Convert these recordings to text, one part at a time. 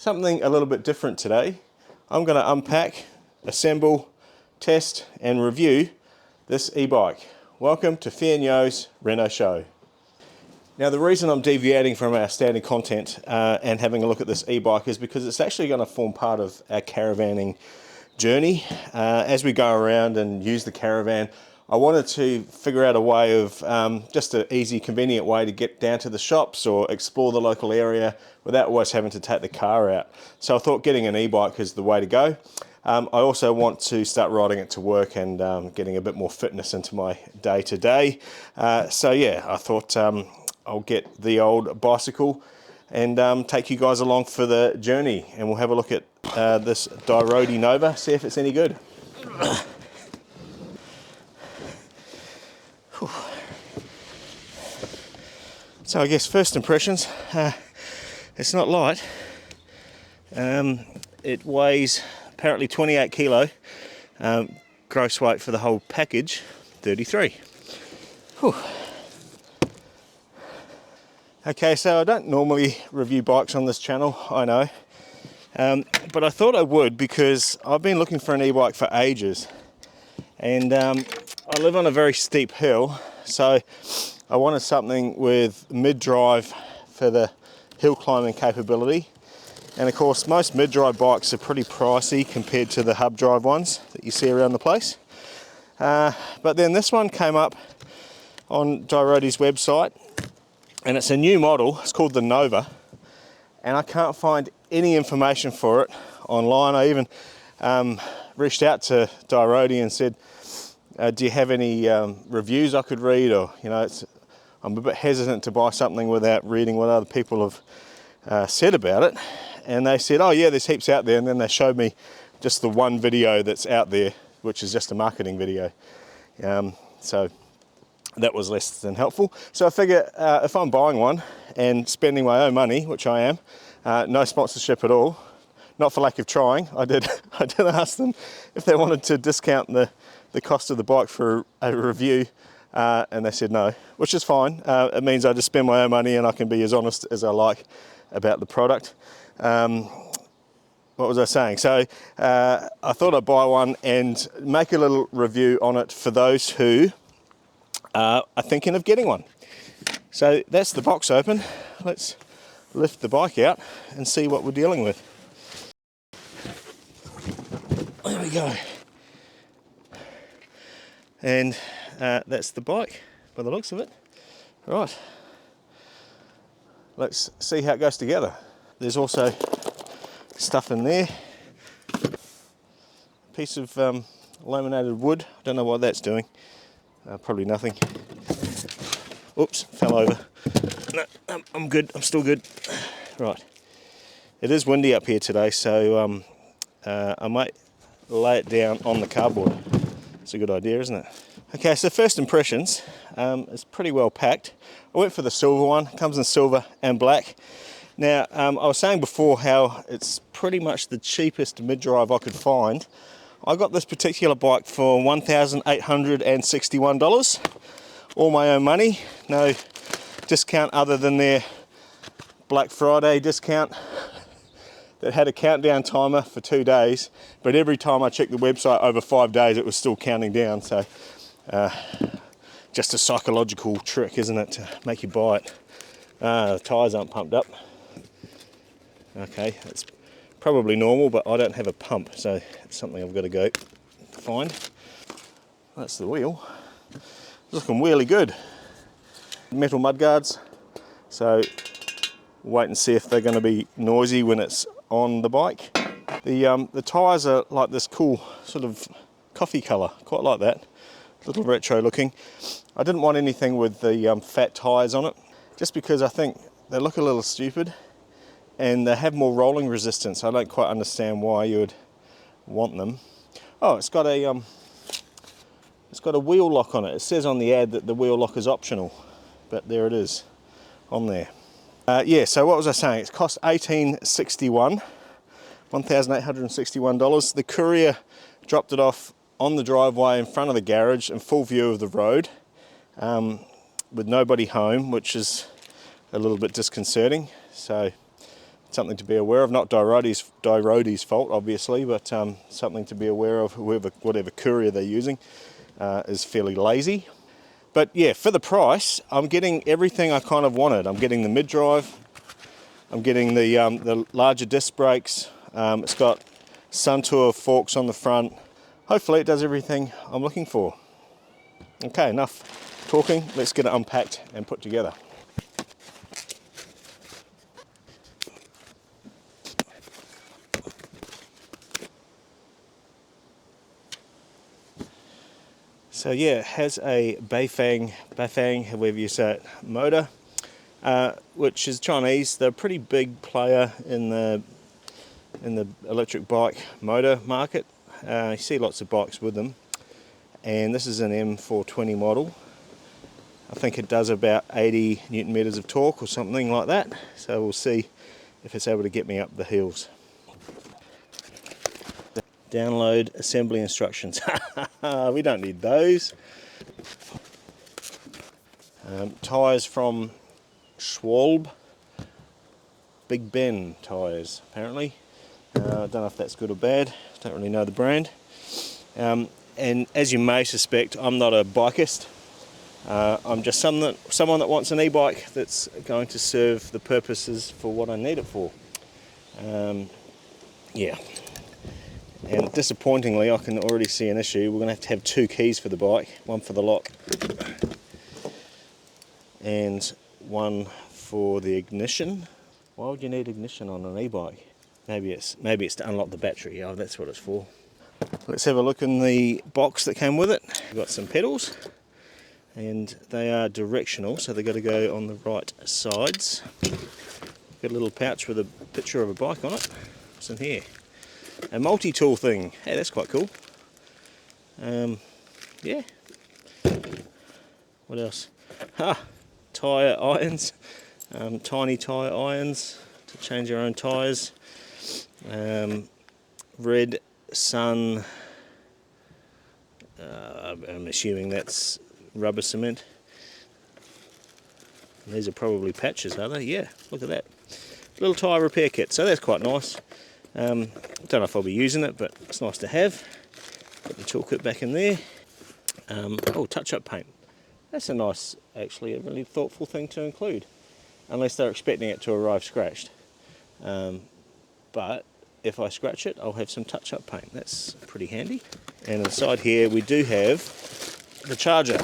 Something a little bit different today. I'm going to unpack, assemble, test and review this e-bike. Welcome to Fair Nyo's Reno Show. Now the reason I'm deviating from our standard content and having a look at this e-bike is because it's actually going to form part of our caravanning journey. As we go around and use the caravan, I wanted to figure out a way of just an easy, convenient way to get down to the shops or explore the local area without always having to take the car out. So I thought getting an e-bike is the way to go. I also want to start riding it to work and getting a bit more fitness into my day-to-day. So yeah, I thought I'll get the old bicycle and take you guys along for the journey, and we'll have a look at this Dirodi Nova, see if it's any good. So I guess first impressions, it's not light. It weighs apparently 28 kilo, gross weight for the whole package, 33. Whew. Okay, so I don't normally review bikes on this channel, I know, but I thought I would because I've been looking for an e-bike for ages, and I live on a very steep hill, so I wanted something with mid-drive for the hill climbing capability. And of course, most mid-drive bikes are pretty pricey compared to the hub drive ones that you see around the place. But then this one came up on Dirodi's website, and it's a new model. It's called the Nova, and I can't find any information for it online. I even reached out to Dirodi and said, do you have any reviews I could read? Or, you know, I'm a bit hesitant to buy something without reading what other people have said about it. And they said, oh yeah, there's heaps out there. And then they showed me just the one video that's out there, which is just a marketing video. So that was less than helpful. So I figure if I'm buying one and spending my own money, which I am, no sponsorship at all, not for lack of trying. I did ask them if they wanted to discount the cost of the bike for a review, and they said no, which is fine. It means I just spend my own money and I can be as honest as I like about the product. What was I saying? So I thought I'd buy one and make a little review on it for those who are thinking of getting one. So that's the box open. Let's lift the bike out and see what we're dealing with. There we go. And that's the bike by the looks of it. Right, let's see how it goes together. There's also stuff in there, a piece of laminated wood. I don't know what that's doing, probably nothing. Oops, fell over. No, I'm good, I'm still good. Right, it is windy up here today, so I might lay it down on the cardboard. It's a good idea, isn't it? Okay, so first impressions, it's pretty well packed. I went for the silver one, it comes in silver and black. Now, I was saying before how it's pretty much the cheapest mid-drive I could find. I got this particular bike for $1,861, all my own money, no discount other than their Black Friday discount that had a countdown timer for 2 days, but every time I checked the website over 5 days it was still counting down. So just a psychological trick, isn't it, to make you buy it. The tyres aren't pumped up. Okay, that's probably normal, but I don't have a pump, so it's something I've got to go find. That's the wheel. It's looking really good. Metal mudguards, so wait and see if they're going to be noisy when it's on the bike. The tyres are like this cool sort of coffee colour, quite like that. A little retro looking. I didn't want anything with the fat tyres on it, just because I think they look a little stupid and they have more rolling resistance. I don't quite understand why you would want them. Oh, it's got a wheel lock on it. It says on the ad that the wheel lock is optional, but there it is on there. Yeah, so what was I saying? It's cost $1,861. The courier dropped it off on the driveway in front of the garage in full view of the road, with nobody home, which is a little bit disconcerting. So something to be aware of. Not Dirodi's fault, obviously, but something to be aware of. Whatever courier they're using is fairly lazy. But yeah, for the price, I'm getting everything I kind of wanted. I'm getting the mid-drive, I'm getting the larger disc brakes. It's got Suntour forks on the front. Hopefully it does everything I'm looking for. Okay, enough talking. Let's get it unpacked and put together. So yeah, it has a Bafang, however you say it, motor, which is Chinese. They're a pretty big player in the electric bike motor market. You see lots of bikes with them, and this is an M420 model. I think it does about 80 Newton meters of torque or something like that. So we'll see if it's able to get me up the hills. Download assembly instructions. We don't need those. Tyres from Schwalbe. Big Ben tyres, apparently. I don't know if that's good or bad. Don't really know the brand. And as you may suspect, I'm not a bikist. I'm just someone that wants an e-bike that's going to serve the purposes for what I need it for. Yeah. And disappointingly, I can already see an issue. We're going to have 2 keys for the bike, one for the lock and one for the ignition. Why would you need ignition on an e-bike? Maybe it's to unlock the battery. Oh, that's what it's for. Let's have a look in the box that came with it. We've got some pedals, and they are directional, so they've got to go on the right sides. Got a little pouch with a picture of a bike on it. What's in here? A multi-tool thing. Hey, that's quite cool. Yeah. What else? Tyre irons. Tiny tyre irons to change your own tyres. Red Sun. I'm assuming that's rubber cement. These are probably patches, are they? Yeah, look at that. Little tyre repair kit, so that's quite nice. Don't know if I'll be using it, but it's nice to have. Put the toolkit back in there. Oh, touch-up paint. That's a nice, actually, a really thoughtful thing to include. Unless they're expecting it to arrive scratched. But if I scratch it, I'll have some touch-up paint. That's pretty handy. And inside here, we do have the charger.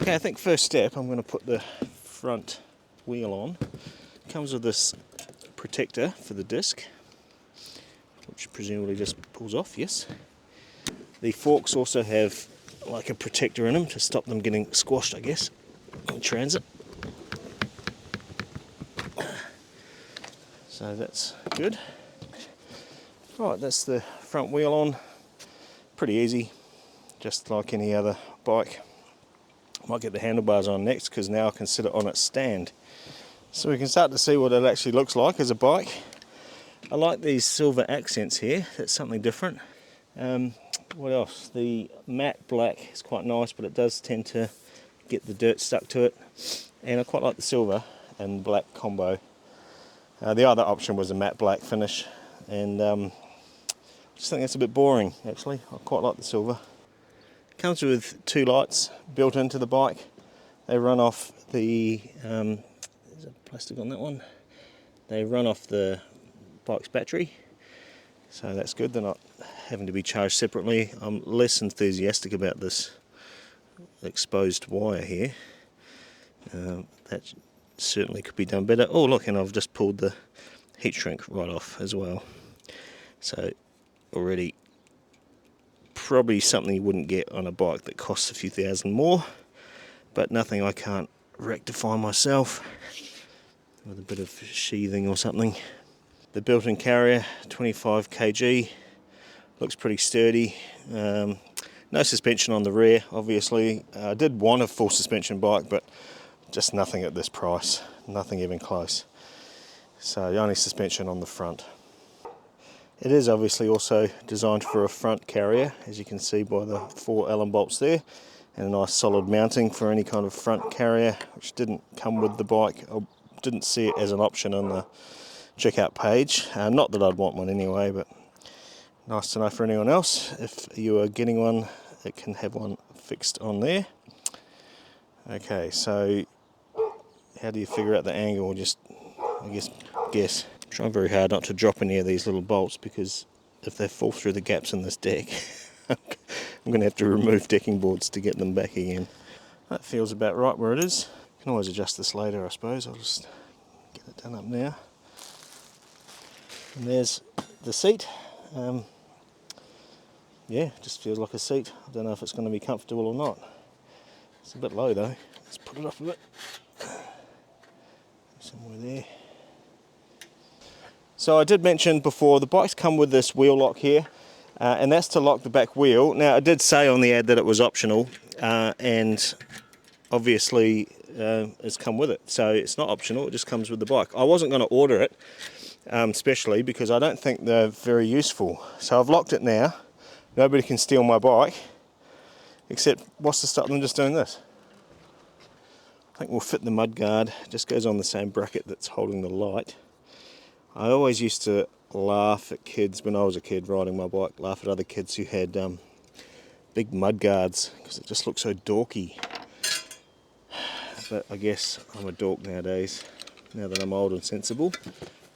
Okay, I think first step, I'm going to put the front wheel on. It comes with this protector for the disc, which presumably just pulls off, yes. The forks also have like a protector in them to stop them getting squashed, I guess, in transit. So that's good. Right, that's the front wheel on. Pretty easy, just like any other bike. Might get the handlebars on next, because now I can sit it on its stand. So we can start to see what it actually looks like as a bike. I like these silver accents here. That's something different. What else? The matte black is quite nice, but it does tend to get the dirt stuck to it. And I quite like the silver and black combo. The other option was a matte black finish, and I just think that's a bit boring, actually. I quite like the silver. Comes with 2 lights built into the bike. They run off the there's a plastic on that one. They run off the bike's battery, so that's good. They're not having to be charged separately. I'm less enthusiastic about this exposed wire here. That certainly could be done better. Oh look, and I've just pulled the heat shrink right off as well. So already probably something you wouldn't get on a bike that costs a few thousand more, but nothing I can't rectify myself with a bit of sheathing or something. The built-in carrier, 25 kg, looks pretty sturdy. No suspension on the rear, obviously. I did want a full suspension bike, but just nothing at this price, nothing even close. So the only suspension on the front. It is obviously also designed for a front carrier, as you can see by the 4 Allen bolts there, and a nice solid mounting for any kind of front carrier, which didn't come with the bike didn't see it as an option on the checkout page. Not that I'd want one anyway, but nice to know for anyone else. If you are getting one, it can have one fixed on there. Okay, so how do you figure out the angle? Just, I guess. I'm trying very hard not to drop any of these little bolts, because if they fall through the gaps in this deck, I'm going to have to remove decking boards to get them back again. That feels about right where it is. Can always adjust this later, I suppose. I'll just get it done up now. And there's the seat. Yeah, just feels like a seat. I don't know if it's going to be comfortable or not. It's a bit low though. Let's put it up a bit. Somewhere there. So I did mention before, the bikes come with this wheel lock here, and that's to lock the back wheel. Now, I did say on the ad that it was optional, and obviously it's come with it. So it's not optional, it just comes with the bike. I wasn't going to order it, especially because I don't think they're very useful. So I've locked it now. Nobody can steal my bike, except what's to stop them just doing this? I think we'll fit the mudguard. It just goes on the same bracket that's holding the light. I always used to laugh at kids when I was a kid riding my bike, laugh at other kids who had big mudguards, because it just looked so dorky. But I guess I'm a dork nowadays, now that I'm old and sensible.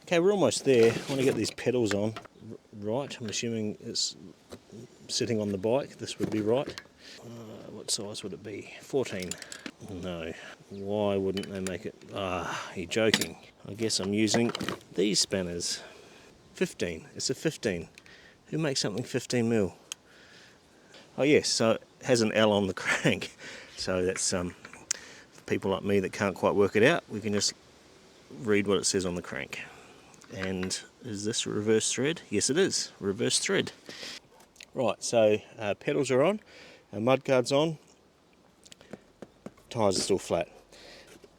Okay, we're almost there. I want to get these pedals on right. I'm assuming it's sitting on the bike. This would be right. What size would it be? 14. No. Why wouldn't they make it? You're joking. I guess I'm using these spanners. 15. It's a 15. Who makes something 15 mil? Oh yes, so it has an L on the crank. So that's for people like me that can't quite work it out. We can just read what it says on the crank. And is this a reverse thread? Yes it is. Reverse thread. Right, so pedals are on, mudguard's on, tyres are still flat.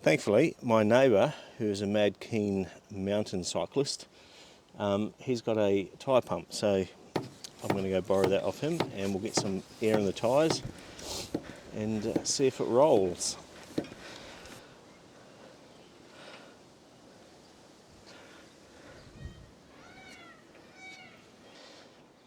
Thankfully, my neighbour, who is a mad keen mountain cyclist, he's got a tyre pump, so I'm going to go borrow that off him, and we'll get some air in the tyres and see if it rolls.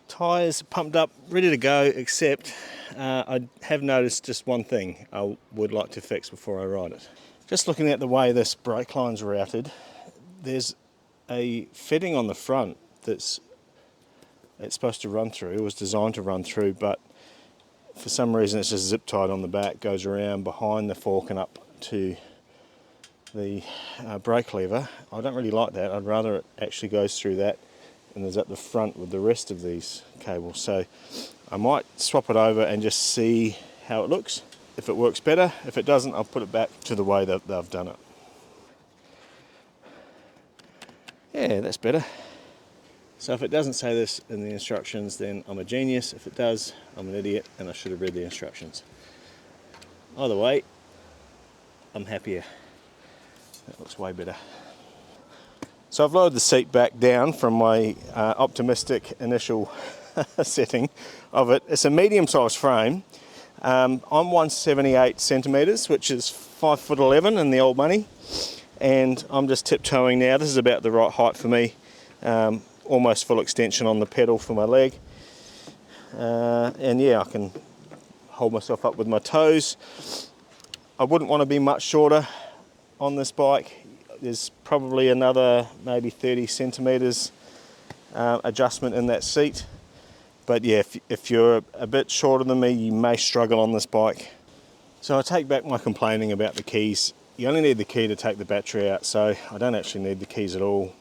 Tyres pumped up, ready to go, except I have noticed just one thing I would like to fix before I ride it. Just looking at the way this brake line's routed, there's a fitting on the front it's supposed to run through, it was designed to run through, but for some reason it's just zip tied on the back, goes around behind the fork and up to the brake lever. I don't really like that. I'd rather it actually goes through that and is at the front with the rest of these cables. So I might swap it over and just see how it looks. If it works better, if it doesn't, I'll put it back to the way that they've done it. Yeah, that's better. So if it doesn't say this in the instructions, then I'm a genius. If it does, I'm an idiot and I should have read the instructions. Either way, I'm happier. That looks way better. So I've lowered the seat back down from my optimistic initial setting of it. It's a medium-sized frame. I'm 178 centimetres, which is 5'11" in the old money, and I'm just tiptoeing now. This is about the right height for me. Almost full extension on the pedal for my leg, and yeah, I can hold myself up with my toes. I wouldn't want to be much shorter on this bike. There's probably another maybe 30 centimetres adjustment in that seat. But yeah, if you're a bit shorter than me, you may struggle on this bike. So I take back my complaining about the keys. You only need the key to take the battery out, so I don't actually need the keys at all.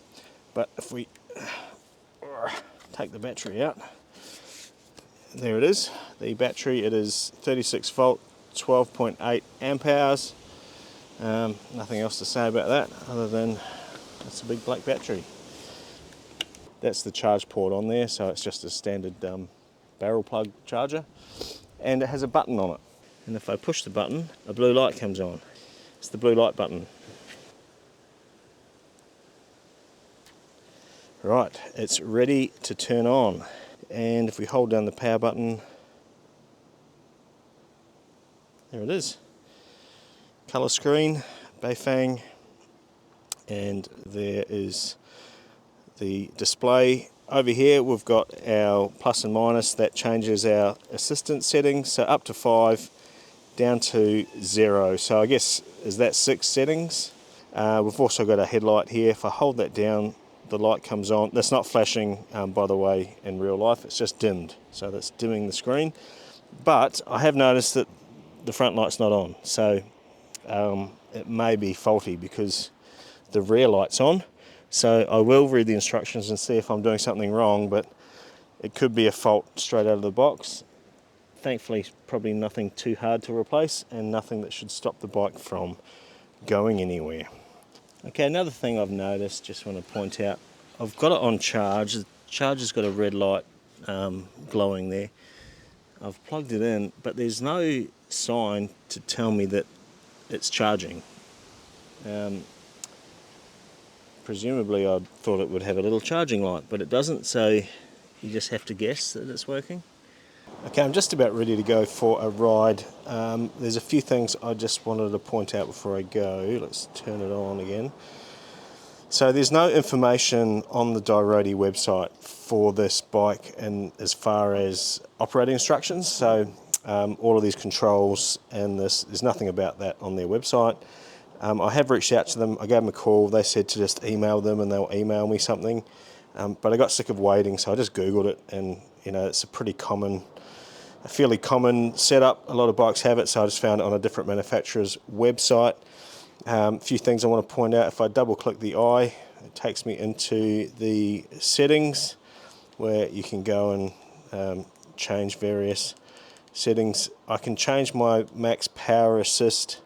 But if we take the battery out, there it is. The battery, it is 36 volt, 12.8 amp hours. Nothing else to say about that other than it's a big black battery. That's the charge port on there, so it's just a standard barrel plug charger, and it has a button on it, and if I push the button, a blue light comes on. It's the blue light button. Right, it's ready to turn on, and if we hold down the power button, there it is. Colour screen, Beifang, and there is the display. Over here we've got our plus and minus. That changes our assistance settings, so up to 5, down to 0. So I guess, is that 6 settings? We've also got a headlight here. If I hold that down, the light comes on. That's not flashing, by the way, in real life. It's just dimmed, so that's dimming the screen. But I have noticed that the front light's not on, so it may be faulty because the rear light's on. So I will read the instructions and see if I'm doing something wrong, but it could be a fault straight out of the box. Thankfully, probably nothing too hard to replace and nothing that should stop the bike from going anywhere. Okay, another thing I've noticed, just want to point out, I've got it on charge. The charger's got a red light glowing there. I've plugged it in, but there's no sign to tell me that it's charging. Presumably I thought it would have a little charging light, but it doesn't, so you just have to guess that it's working. Okay, I'm just about ready to go for a ride. There's a few things I just wanted to point out before I go. Let's turn it on again. So there's no information on the Dirodi website for this bike, and as far as operating instructions, so all of these controls and there's nothing about that on their website. I have reached out to them. I gave them a call. They said to just email them and they'll email me something. But I got sick of waiting, so I just Googled it, and it's a fairly common setup. A lot of bikes have it, so I just found it on a different manufacturer's website. A few things I want to point out. If I double click the eye, it takes me into the settings where you can go and change various settings. I can change my max power assist.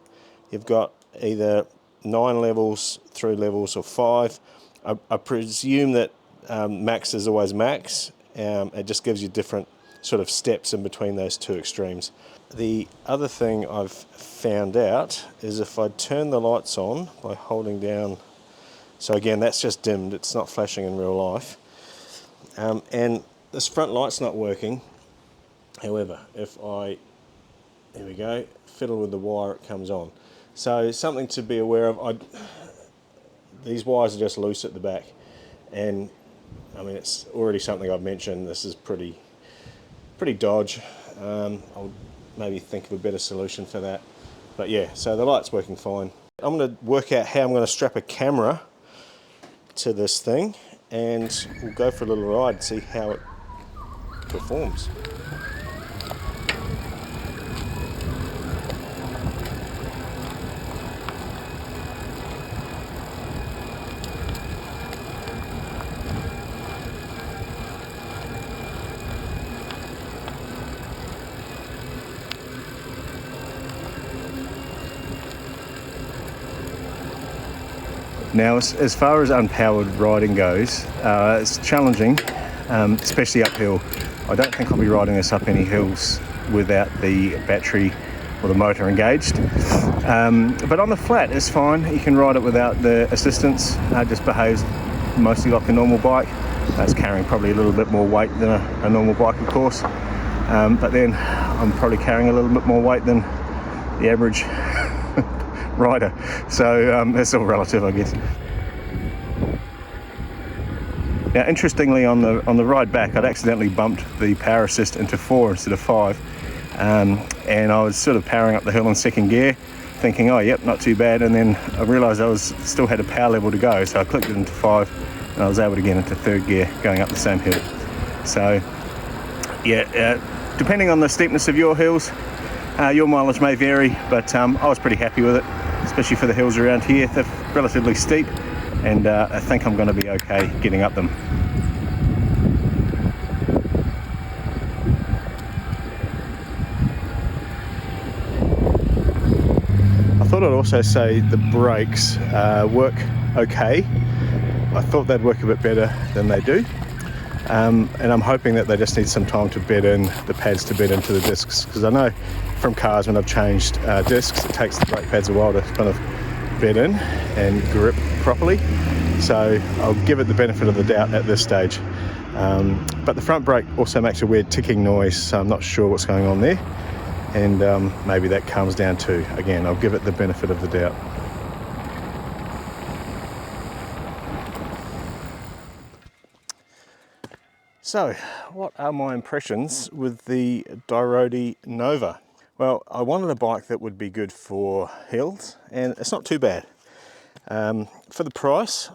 You've got either 9 levels, 3 levels, or 5. I presume that max is always max. It just gives you different sort of steps in between those two extremes. The other thing I've found out is if I turn the lights on by holding down, so again that's just dimmed, it's not flashing in real life, and this front light's not working. However, if there we go, fiddle with the wire, it comes on. So something to be aware of, these wires are just loose at the back, and I mean it's already something I've mentioned, this is pretty dodge. I'll maybe think of a better solution for that. But yeah, so the light's working fine. I'm going to work out how I'm going to strap a camera to this thing, and we'll go for a little ride and see how it performs. Now, as far as unpowered riding goes, it's challenging, especially uphill. I don't think I'll be riding this up any hills without the battery or the motor engaged. But on the flat, it's fine. You can ride it without the assistance. It just behaves mostly like a normal bike. It's carrying probably a little bit more weight than a normal bike, of course. But then I'm probably carrying a little bit more weight than the average rider, so it's all relative, I guess. Now, interestingly, on the ride back, I'd accidentally bumped the power assist into 4 instead of 5, and I was sort of powering up the hill in second gear, thinking, oh, yep, not too bad, and then I realised I still had a power level to go, so I clicked it into 5, and I was able to get into third gear going up the same hill. So, yeah, depending on the steepness of your hills, your mileage may vary, but I was pretty happy with it, especially for the hills around here. They're relatively steep, and I think I'm going to be okay getting up them. I thought I'd also say the brakes work okay. I thought they'd work a bit better than they do. And I'm hoping that they just need some time to bed in, the pads to bed into the discs, because I know from cars when I've changed discs, it takes the brake pads a while to kind of bed in and grip properly. So I'll give it the benefit of the doubt at this stage. But the front brake also makes a weird ticking noise, so I'm not sure what's going on there. And maybe that calms down too. Again, I'll give it the benefit of the doubt. So, what are my impressions with the Dirodi Nova? Well, I wanted a bike that would be good for hills, and it's not too bad. For the price,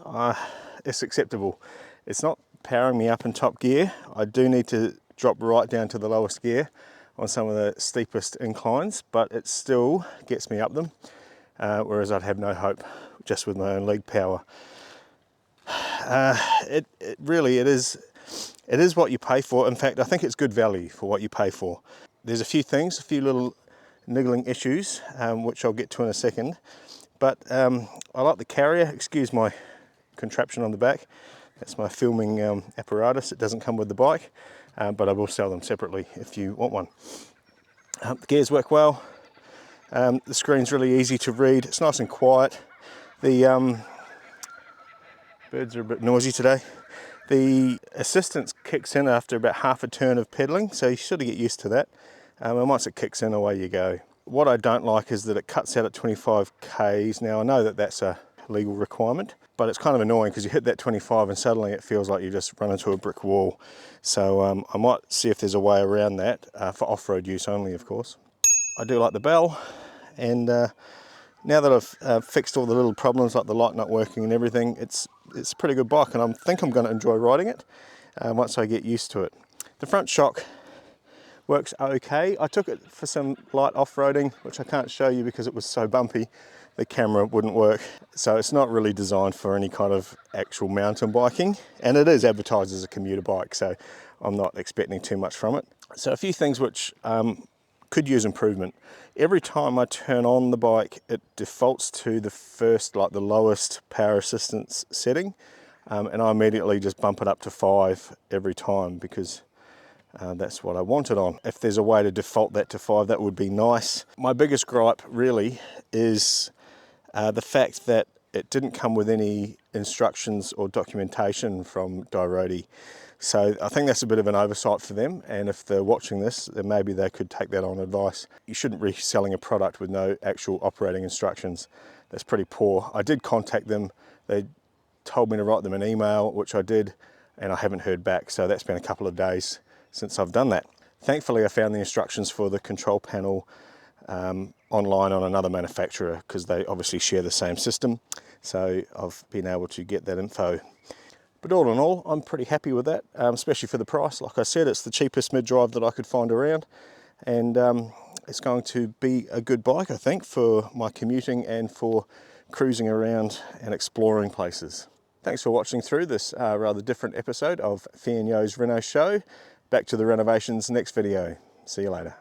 it's acceptable. It's not powering me up in top gear. I do need to drop right down to the lowest gear on some of the steepest inclines, but it still gets me up them, whereas I'd have no hope just with my own leg power. It is what you pay for. In fact, I think it's good value for what you pay for. There's a few little niggling issues, which I'll get to in a second. But I like the carrier. Excuse my contraption on the back. That's my filming apparatus. It doesn't come with the bike, but I will sell them separately if you want one. The gears work well. The screen's really easy to read. It's nice and quiet. The birds are a bit noisy today. The assistance kicks in after about half a turn of pedaling, so you sort of get used to that. And once it kicks in, away you go. What I don't like is that it cuts out at 25 k's. Now I know that that's a legal requirement, but it's kind of annoying because you hit that 25 and suddenly it feels like you just run into a brick wall. So I might see if there's a way around that, for off-road use only, of course. I do like the bell, and now that I've fixed all the little problems like the light not working and everything, it's a pretty good bike, and I think I'm going to enjoy riding it once I get used to it. The front shock works okay. I took it for some light off-roading, which I can't show you because it was so bumpy the camera wouldn't work. So it's not really designed for any kind of actual mountain biking, and it is advertised as a commuter bike, so I'm not expecting too much from it. So a few things which could use improvement. Every time I turn on the bike, it defaults to the first, like the lowest power assistance setting, and I immediately just bump it up to 5 every time because that's what I want it on. If there's a way to default that to 5, that would be nice. My biggest gripe really is the fact that it didn't come with any instructions or documentation from Dirodi. So I think that's a bit of an oversight for them, and if they're watching this, then maybe they could take that on advice. You shouldn't be selling a product with no actual operating instructions. That's pretty poor. I did contact them. They told me to write them an email, which I did, and I haven't heard back, so that's been a couple of days since I've done that. Thankfully, I found the instructions for the control panel online on another manufacturer because they obviously share the same system, so I've been able to get that info. But all in all, I'm pretty happy with that, especially for the price. Like I said, it's the cheapest mid-drive that I could find around, and it's going to be a good bike, I think, for my commuting and for cruising around and exploring places. Thanks for watching through this rather different episode of Fian Yo's Reno Show. Back to the renovations next video. See you later.